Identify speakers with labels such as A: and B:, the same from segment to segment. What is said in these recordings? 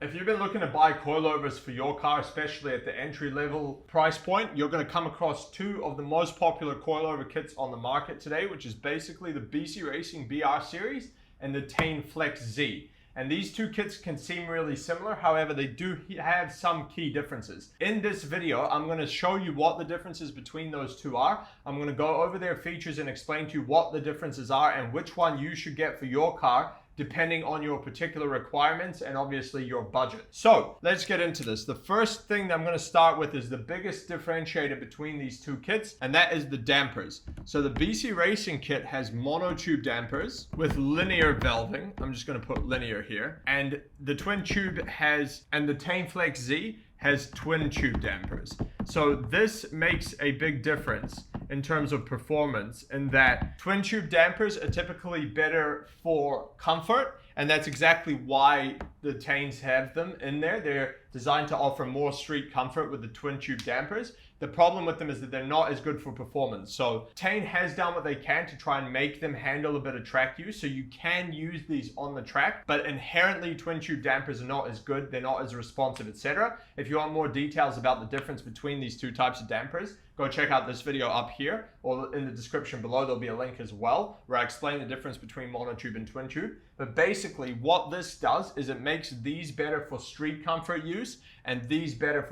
A: If you've been looking to buy coilovers for your car, especially at the entry level price point, you're going to come across two of the most popular coilover kits on the market today, which is basically the BC Racing BR series and the TEIN Flex Z. And these two kits can seem really similar, however, they do have some key differences. In this video, I'm going to show you what the differences between those two are. I'm going to go over their features and explain to you what the differences are and which one you should get for your car, depending on your particular requirements and obviously your budget. So let's get into this. The first thing that I'm going to start with is the biggest differentiator between these two kits, and that is the dampers. So the BC Racing kit has monotube dampers with linear valving. I'm just going to put linear here. And the twin tube and the TEIN Flex Z has twin tube dampers. So this makes a big difference in terms of performance, in that twin tube dampers are typically better for comfort, and that's exactly why the TEINs have them in there. They're designed to offer more street comfort with the twin tube dampers. The problem with them is that they're not as good for performance. So TEIN has done what they can to try and make them handle a bit of track use, so you can use these on the track, but inherently twin tube dampers are not as good, they're not as responsive, etc. If you want more details about the difference between these two types of dampers, go check out this video up here, or in the description below there'll be a link as well where I explain the difference between monotube and twin tube. But basically what this does is it makes these better for street comfort use and these better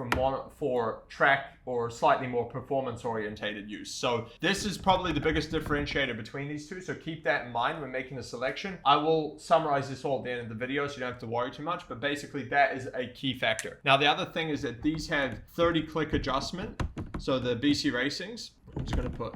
A: for track or slightly more performance orientated use. So this is probably the biggest differentiator between these two, so keep that in mind when making a selection. I will summarize this all at the end of the video so you don't have to worry too much, but basically that is a key factor. Now the other thing is that these have 30 click adjustment. So the BC Racings, I'm just going to put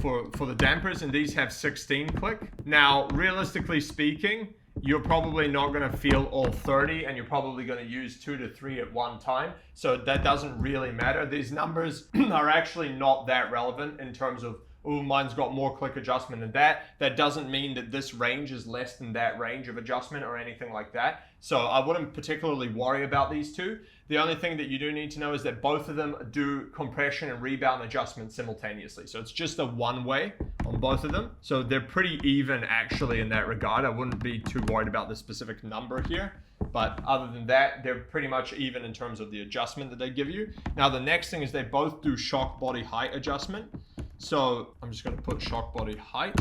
A: for the dampers, and these have 16 click. Now, realistically speaking, you're probably not going to feel all 30, and you're probably going to use 2 to 3 at one time. So that doesn't really matter. These numbers are actually not that relevant in terms of, oh, mine's got more click adjustment than that. That doesn't mean that this range is less than that range of adjustment or anything like that. So I wouldn't particularly worry about these two. The only thing that you do need to know is that both of them do compression and rebound adjustments simultaneously. So it's just a one way on both of them. So they're pretty even actually in that regard. I wouldn't be too worried about the specific number here. But other than that, they're pretty much even in terms of the adjustment that they give you. Now the next thing is they both do shock body height adjustment. So I'm just going to put shock body height.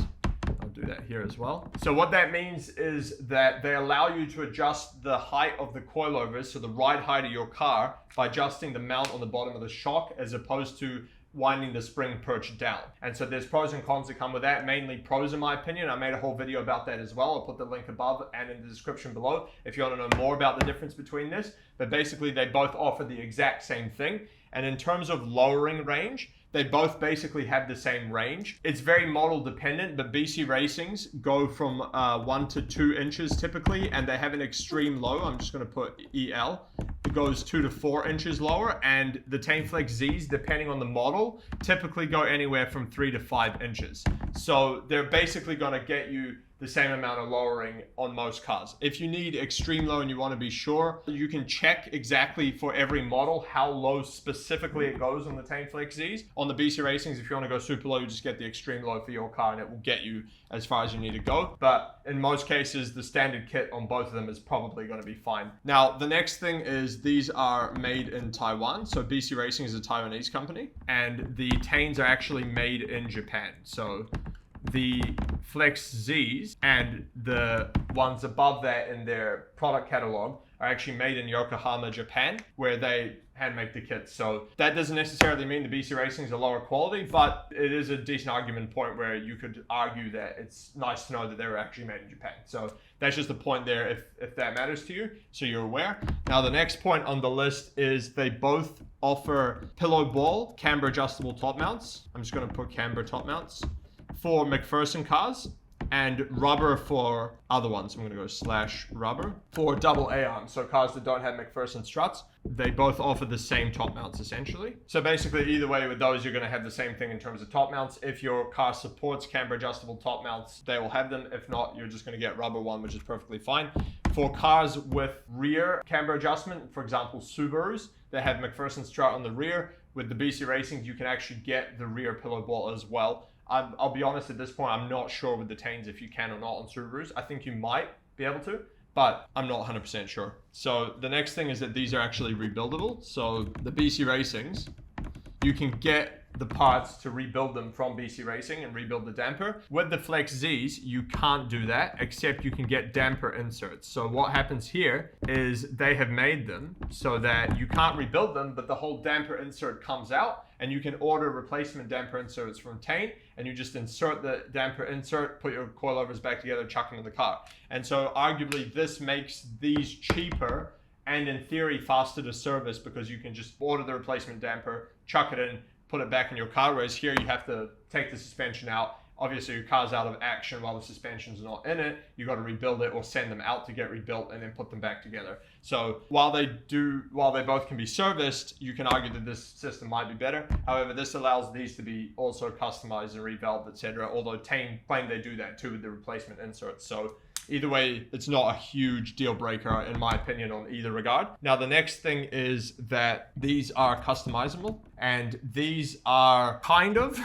A: I'll do that here as well. So what that means is that they allow you to adjust the height of the coilovers, so the ride height of your car, by adjusting the mount on the bottom of the shock as opposed to winding the spring perch down. And so there's pros and cons that come with that, mainly pros in my opinion. I made a whole video about that as well. I'll put the link above and in the description below if you want to know more about the difference between this. But basically they both offer the exact same thing. And in terms of lowering range, they both basically have the same range. It's very model dependent, but BC Racings go from 1 to 2 inches typically, and they have an extreme low. I'm just going to put EL. It goes 2 to 4 inches lower, and the TEIN Flex Zs, depending on the model, typically go anywhere from 3 to 5 inches. So they're basically going to get you the same amount of lowering on most cars. If you need extreme low and you want to be sure, you can check exactly for every model how low specifically it goes on the TEIN Flex Zs. On the BC Racings, if you want to go super low, you just get the extreme low for your car and it will get you as far as you need to go. But in most cases, the standard kit on both of them is probably going to be fine. Now, the next thing is these are made in Taiwan. So BC Racing is a Taiwanese company, and the TEINs are actually made in Japan. So the Flex Zs and the ones above that in their product catalog are actually made in Yokohama, Japan, where they hand make the kits. So that doesn't necessarily mean the BC Racing is a lower quality, but it is a decent argument point where you could argue that it's nice to know that they were actually made in Japan. So that's just a point there if that matters to you, so you're aware. Now the next point on the list is they both offer pillow ball camber adjustable top mounts. I'm just going to put camber top mounts for McPherson cars, and rubber for other ones. I'm going to go /rubber for double A arms. So cars that don't have McPherson struts, they both offer the same top mounts essentially. So basically either way with those, you're going to have the same thing in terms of top mounts. If your car supports camber adjustable top mounts, they will have them. If not, you're just going to get rubber one, which is perfectly fine. For cars with rear camber adjustment, for example, Subarus, they have McPherson strut on the rear. With the BC Racings, you can actually get the rear pillow ball as well. I'll be honest, at this point, I'm not sure with the TEINs if you can or not on Subarus. I think you might be able to, but I'm not 100% sure. So the next thing is that these are actually rebuildable. So the BC Racings, you can get the parts to rebuild them from BC Racing and rebuild the damper. With the Flex Zs, you can't do that, except you can get damper inserts. So what happens here is they have made them so that you can't rebuild them, but the whole damper insert comes out, and you can order replacement damper inserts from TEIN, and you just insert the damper insert, put your coilovers back together, chuck them in the car. And so arguably this makes these cheaper and in theory faster to service, because you can just order the replacement damper, chuck it in, put it back in your car, whereas here you have to take the suspension out. Obviously your car's out of action while the suspension's not in it. You got to rebuild it or send them out to get rebuilt and then put them back together. So while they both can be serviced, you can argue that this system might be better. However, this allows these to be also customized and revalved, etc. Although TEIN claim they do that too with the replacement inserts. So either way, it's not a huge deal breaker in my opinion on either regard. Now, the next thing is that these are customizable, and these are kind of,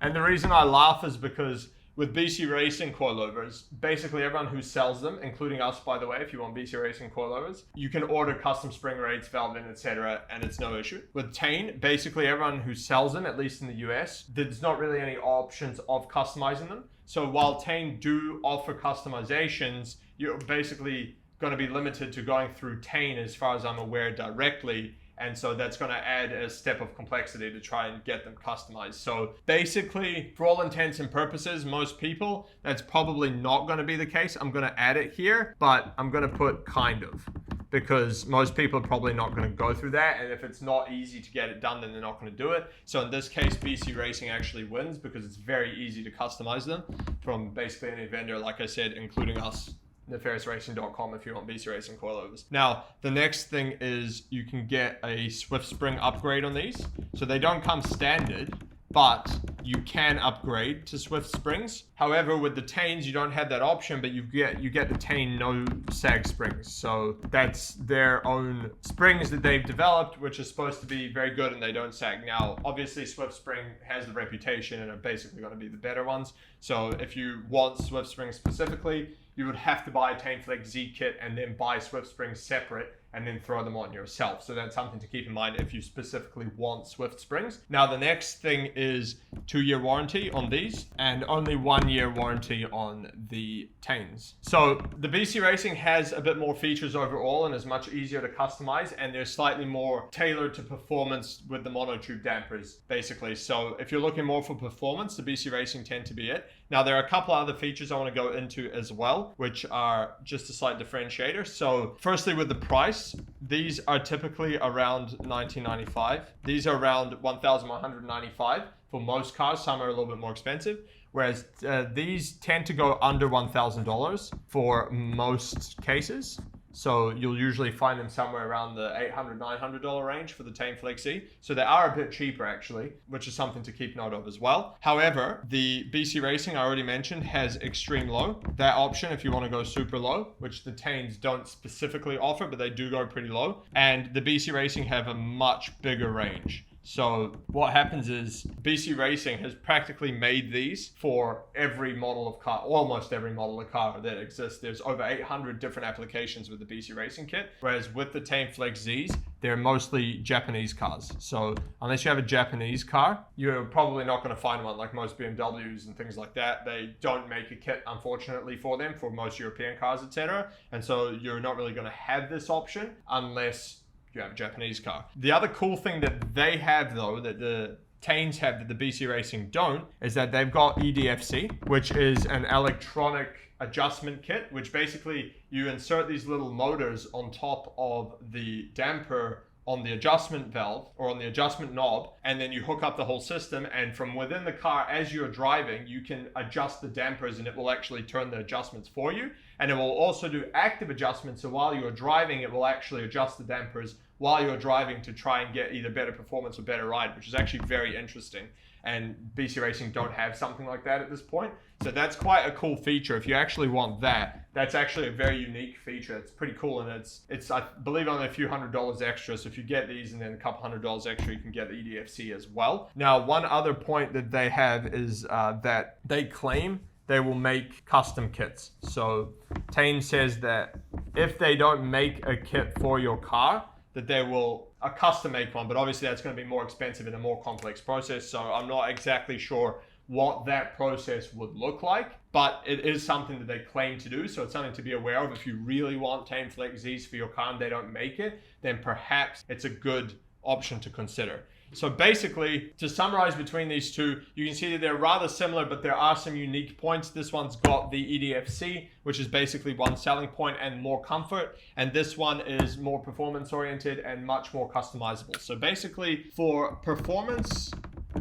A: and the reason I laugh is because with BC Racing coilovers, basically everyone who sells them, including us, by the way, if you want BC Racing coilovers, you can order custom spring rates, valve in, etc., and it's no issue. With TEIN, basically everyone who sells them, at least in the US, there's not really any options of customizing them. So while TEIN do offer customizations, you're basically going to be limited to going through TEIN, as far as I'm aware, directly. And so that's going to add a step of complexity to try and get them customized. So basically, for all intents and purposes, most people, that's probably not going to be the case. I'm going to add it here, but I'm going to put kind of, because most people are probably not going to go through that. And if it's not easy to get it done, then they're not going to do it. So in this case, BC Racing actually wins because it's very easy to customize them from basically any vendor, like I said, including us. NefariousRacing.com if you want BC Racing coilovers. Now, the next thing is you can get a Swift Spring upgrade on these. So they don't come standard, but you can upgrade to Swift Springs. However, with the TEINs, you don't have that option, but you get the TEIN no sag springs. So that's their own springs that they've developed, which is supposed to be very good and they don't sag. Now, obviously Swift Spring has the reputation and are basically going to be the better ones. So if you want Swift Springs specifically, you would have to buy a TEIN Flex Z kit and then buy Swift Springs separate and then throw them on yourself. So that's something to keep in mind if you specifically want Swift Springs. Now, the next thing is 2-year warranty on these and only 1-year warranty on the TEINs. So the BC Racing has a bit more features overall and is much easier to customize, and they're slightly more tailored to performance with the monotube dampers, basically. So if you're looking more for performance, the BC Racing tend to be it. Now, there are a couple other features I want to go into as well, which are just a slight differentiator. So firstly, with the price, these are typically around $19.95. These are around $1,195 for most cars. Some are a little bit more expensive, whereas these tend to go under $1,000 for most cases. So you'll usually find them somewhere around the $800, $900 range for the TEIN Flex Z. So they are a bit cheaper actually, which is something to keep note of as well. However, the BC Racing I already mentioned has extreme low. That option, if you want to go super low, which the TEINs don't specifically offer, but they do go pretty low. And the BC Racing have a much bigger range. So what happens is BC Racing has practically made these for every model of car, almost every model of car that exists. There's over 800 different applications with the BC Racing kit, whereas with the TEIN Flex Zs, they're mostly Japanese cars. So unless you have a Japanese car, you're probably not going to find one like most BMWs and things like that. They don't make a kit, unfortunately, for them, for most European cars, etc. And so you're not really going to have this option unless you have a Japanese car. The other cool thing that they have, though, that the TEINs have that the BC Racing don't, is that they've got EDFC, which is an electronic adjustment kit, which basically you insert these little motors on top of the damper on the adjustment valve or on the adjustment knob, and then you hook up the whole system, and from within the car as you're driving you can adjust the dampers and it will actually turn the adjustments for you, and it will also do active adjustments. So while you're driving it will actually adjust the dampers while you're driving to try and get either better performance or better ride, which is actually very interesting. And BC Racing don't have something like that at this point. So that's quite a cool feature. If you actually want that, that's actually a very unique feature. It's pretty cool, and it's I believe only a few $100s extra. So if you get these and then a couple $100s extra, you can get the EDFC as well. Now, one other point that they have is that they claim they will make custom kits. So TEIN says that if they don't make a kit for your car, that they will a custom make one, but obviously that's going to be more expensive and a more complex process. So I'm not exactly sure what that process would look like, but it is something that they claim to do. So it's something to be aware of. If you really want TEIN Flex Zs for your car and they don't make it, then perhaps it's a good option to consider. So basically, to summarize between these two, you can see that they're rather similar, but there are some unique points. This one's got the EDFC, which is basically one selling point and more comfort. And this one is more performance oriented and much more customizable. So basically for performance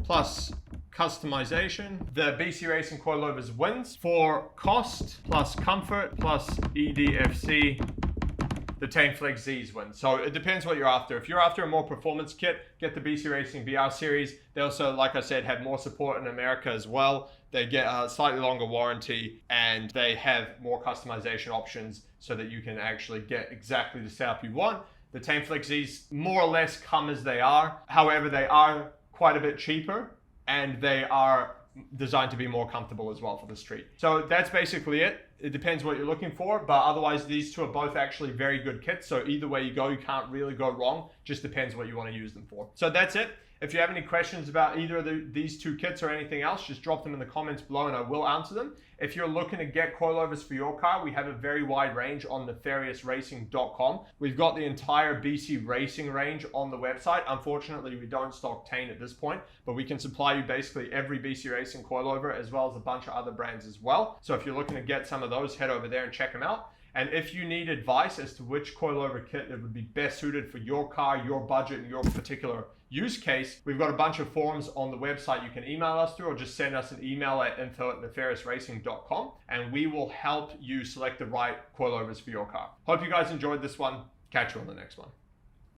A: plus customization, the BC Racing Coilovers wins. For cost plus comfort plus EDFC, the TEIN Flex Zs win. So it depends what you're after. If you're after a more performance kit, get the BC Racing BR series. They also, like I said, have more support in America as well. They get a slightly longer warranty and they have more customization options so that you can actually get exactly the setup you want. The TEIN Flex Zs more or less come as they are. However, they are quite a bit cheaper and they are designed to be more comfortable as well for the street. So that's basically it. It depends what you're looking for, but otherwise these two are both actually very good kits. So either way you go, you can't really go wrong. Just depends what you want to use them for. So that's it. If you have any questions about either of these two kits or anything else, just drop them in the comments below and I will answer them. If you're looking to get coilovers for your car, we have a very wide range on nefariousracing.com. We've got the entire BC Racing range on the website. Unfortunately, we don't stock TEIN at this point, but we can supply you basically every BC Racing coilover as well as a bunch of other brands as well. So if you're looking to get some of those, head over there and check them out. And if you need advice as to which coilover kit that would be best suited for your car, your budget, and your particular use case, we've got a bunch of forums on the website you can email us through or just send us an email at info@nefariousracing.com and we will help you select the right coilovers for your car. Hope you guys enjoyed this one. Catch you on the next one.